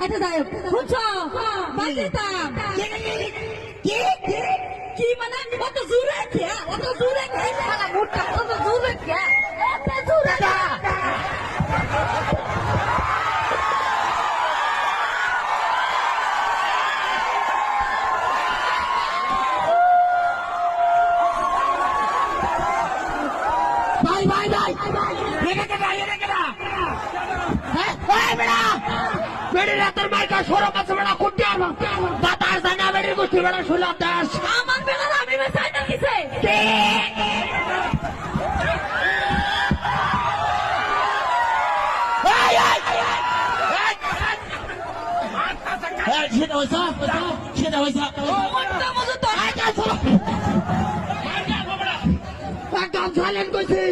আচ্ছা যাই হোক শুনছো বাজিতাম কি মানে অত জোরে খেয়া অত জোরে খেয়ে মুখটা অত জোরে খেয়া এত জোরে না বেড়ির মাইকা সরব আছে বেড়া কুটি আমার বাতাস জানা বেড়ির গোষ্ঠী বেড়া শুনলাম দাস আমার বেলার আমি বেসাই না কিসে সেটা হয়েছে সেটা হয়েছে একদম সাইলেন্ট কইছি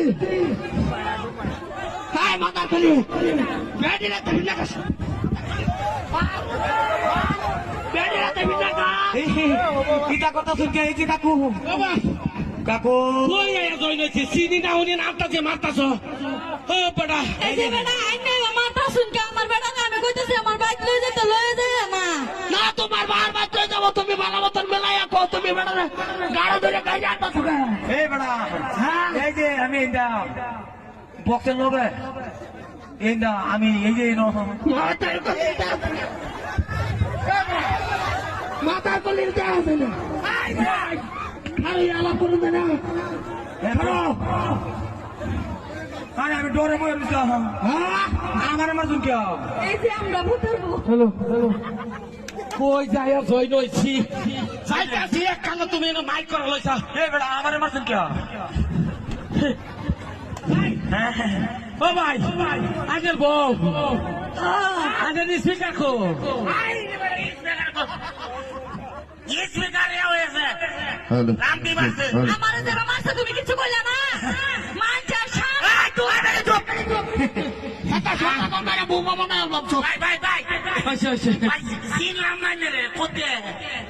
হ্যাঁ মাথা খালি বেড়িরা তুমি লাগাস কিতা কথা শুনকে এই যে কাকু কাকু কই আয়া জইনেছি চিনি না উনি নামটাছে মারতাছ ও বেটা এই যে বেটা আইনে আমার তা শুনকে আমার বেটা আমি কইতেছি আমার বাইক লই যেতে লয়ে যায় না না তোমার বার বার চলে যাবো তুমি ভালো মতন মেলাইয়া কো তুমি বেটা গাড়ি ধরে কাই যাচ্ছ এই বেড়া এই যে আমি এটা বক্সের লোকে এইটা আমি এই যে মাথার কলির দেওয়া আছে না খালি আলাপ করুন না আরে আমি ডরে বই আমার আমার শুনকে এই যে আমরা ভুতারবো হ্যালো হ্যালো কই যায় জয় নইছি যাইতাছি এক কালো তুমি এনে মাইক করা লইছা এই বেড়া আমার আমার শুনকে ও ভাই আগের বউ আগের স্পিকার কো আমার যে মারছে তুমি কিছু কইলা না মানছে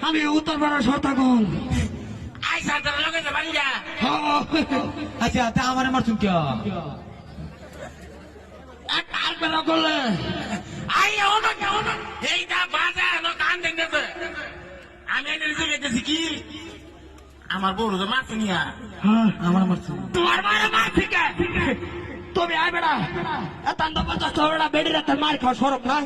আমি উত্তর পাড়ার সর্তাগল আচ্ছা তা আমার আমার শুনকে করলে আমি কি আমার বড় তো মারছে নিয়া আমার আমার তোমার মায়ের মার ঠিক তুমি আয় বেড়া এত বেড়া বেড়ি রাতে মার খাওয়া সরব না